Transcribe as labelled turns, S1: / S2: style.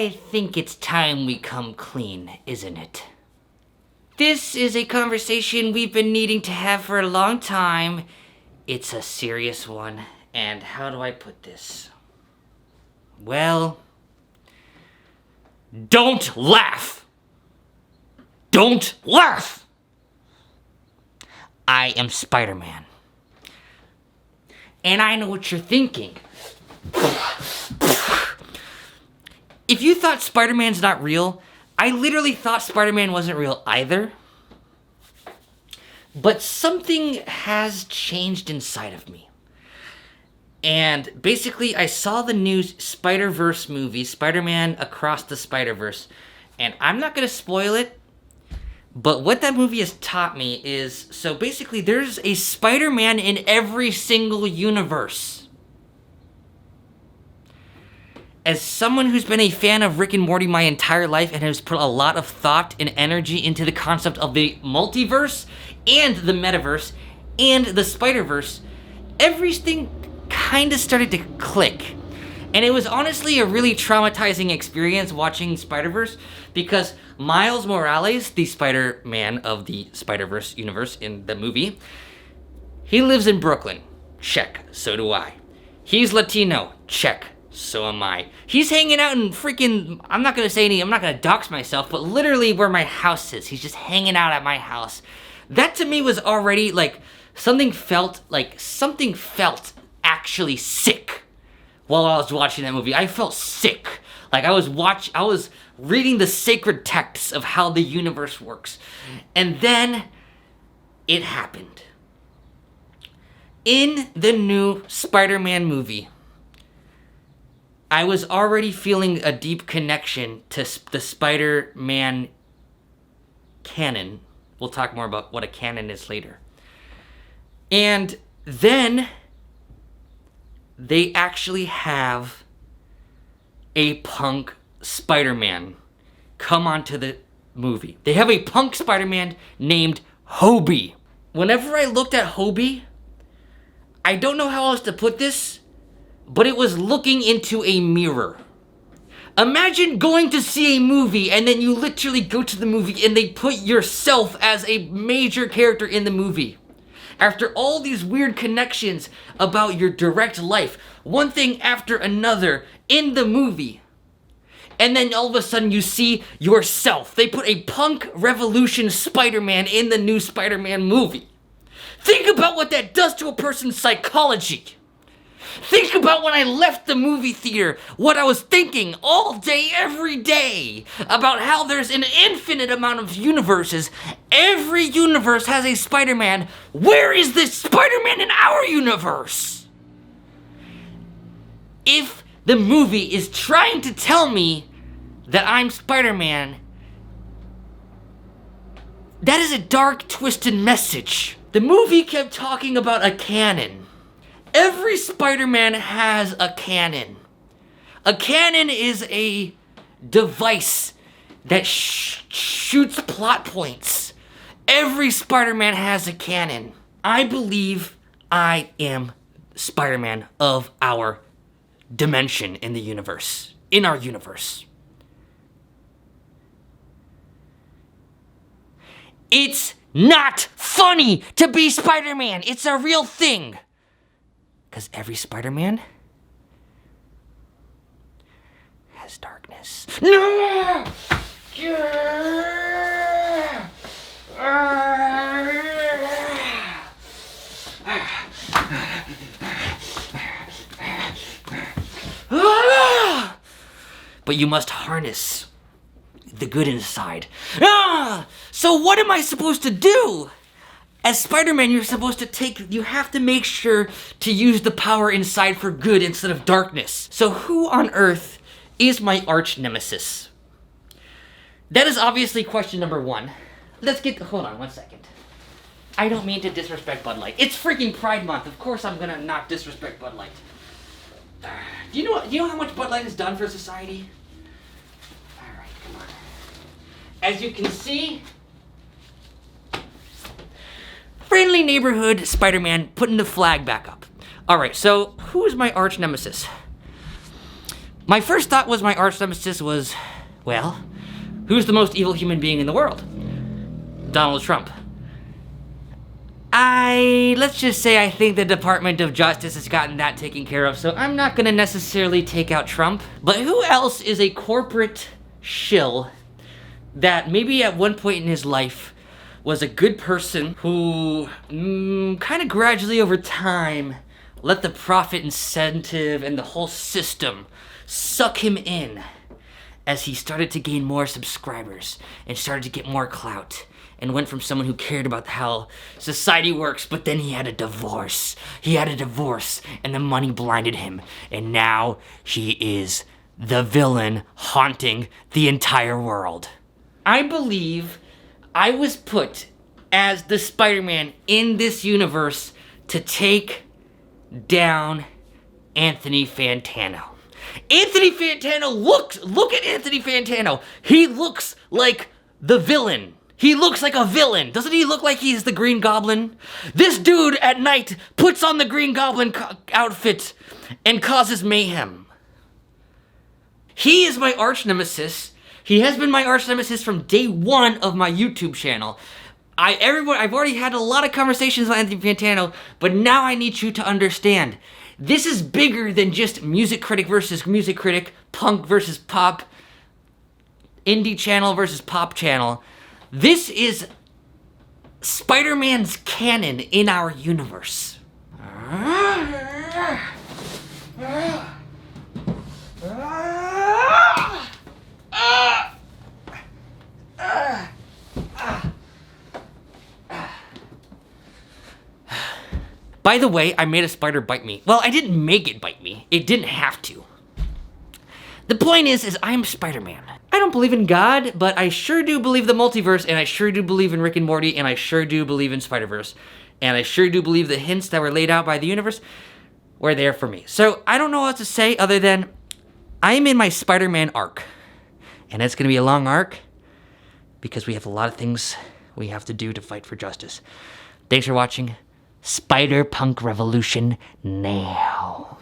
S1: I think it's time we come clean, isn't it? This is a conversation we've been needing to have for a long time. It's a serious one, and how do I put this? Well, don't laugh! Don't laugh! I am Spider-Man. And I know what you're thinking. If you thought Spider-Man's not real, I literally thought Spider-Man wasn't real either. But something has changed inside of me. And basically, I saw the new Spider-Verse movie, Spider-Man Across the Spider-Verse. And I'm not going to spoil it, but what that movie has taught me is, so basically, there's a Spider-Man in every single universe. As someone who's been a fan of Rick and Morty my entire life and has put a lot of thought and energy into the concept of the multiverse and the metaverse and the Spider-Verse, everything kind of started to click. And it was honestly a really traumatizing experience watching Spider-Verse because Miles Morales, the Spider-Man of the Spider-Verse universe in the movie, he lives in Brooklyn. Check. So do I. He's Latino. Check. So am I. He's hanging out in freaking, I'm not going to dox myself, but literally where my house is. He's just hanging out at my house. That to me was already like, something felt actually sick while I was watching that movie. I felt sick. Like I was reading the sacred texts of how the universe works. And then it happened. In the new Spider-Man movie, I was already feeling a deep connection to the Spider-Man canon. We'll talk more about what a canon is later. And then they actually have a punk Spider-Man come onto the movie. They have a punk Spider-Man named Hobie. Whenever I looked at Hobie, I don't know how else to put this, but it was looking into a mirror. Imagine going to see a movie and then you literally go to the movie and they put yourself as a major character in the movie. After all these weird connections about your direct life, one thing after another in the movie. And then all of a sudden you see yourself. They put a punk revolution Spider-Man in the new Spider-Man movie. Think about what that does to a person's psychology. Think about when I left the movie theater, what I was thinking all day, every day, about how there's an infinite amount of universes. Every universe has a Spider-Man. Where is this Spider-Man in our universe? If the movie is trying to tell me that I'm Spider-Man, that is a dark, twisted message. The movie kept talking about a canon. Every Spider-Man has a canon. A canon is a device that shoots plot points. Every Spider-Man has a canon. I believe I am Spider-Man of our dimension in the universe. In our universe. It's not funny to be Spider-Man. It's a real thing. Because every Spider-Man has darkness. No! But you must harness the good inside. So what am I supposed to do? As Spider-Man, you have to make sure to use the power inside for good instead of darkness. So who on earth is my arch nemesis? That is obviously question number one. Hold on one second. I don't mean to disrespect Bud Light. It's freaking Pride Month. Of course I'm gonna not disrespect Bud Light. Do you know how much Bud Light has done for society? Alright, come on. As you can see, friendly neighborhood Spider-Man putting the flag back up. Alright, so who is my arch nemesis? My first thought was my arch nemesis was, well, who's the most evil human being in the world? Donald Trump. Let's just say I think the Department of Justice has gotten that taken care of, so I'm not gonna necessarily take out Trump. But who else is a corporate shill that maybe at one point in his life was a good person who kind of gradually over time let the profit incentive and the whole system suck him in as he started to gain more subscribers and started to get more clout, and went from someone who cared about how society works, but then he had a divorce. He had a divorce, and the money blinded him, and now he is the villain haunting the entire world. I believe I was put as the Spider-Man in this universe to take down Anthony Fantano. Anthony Fantano look at Anthony Fantano. He looks like the villain. He looks like a villain. Doesn't he look like he's the Green Goblin? This dude at night puts on the Green Goblin outfit and causes mayhem. He is my arch nemesis. He has been my arch nemesis from day one of my YouTube channel. I've already had a lot of conversations with Anthony Fantano, but now I need you to understand. This is bigger than just music critic versus music critic, punk versus pop, indie channel versus pop channel. This is Spider-Man's canon in our universe. By the way, I made a spider bite me. Well, I didn't make it bite me. It didn't have to. The point is I'm Spider-Man. I don't believe in God, but I sure do believe the multiverse, and I sure do believe in Rick and Morty, and I sure do believe in Spider-Verse. And I sure do believe the hints that were laid out by the universe were there for me. So I don't know what to say other than I'm in my Spider-Man arc. And it's gonna be a long arc because we have a lot of things we have to do to fight for justice. Thanks for watching. Spider-Punk Revolution now.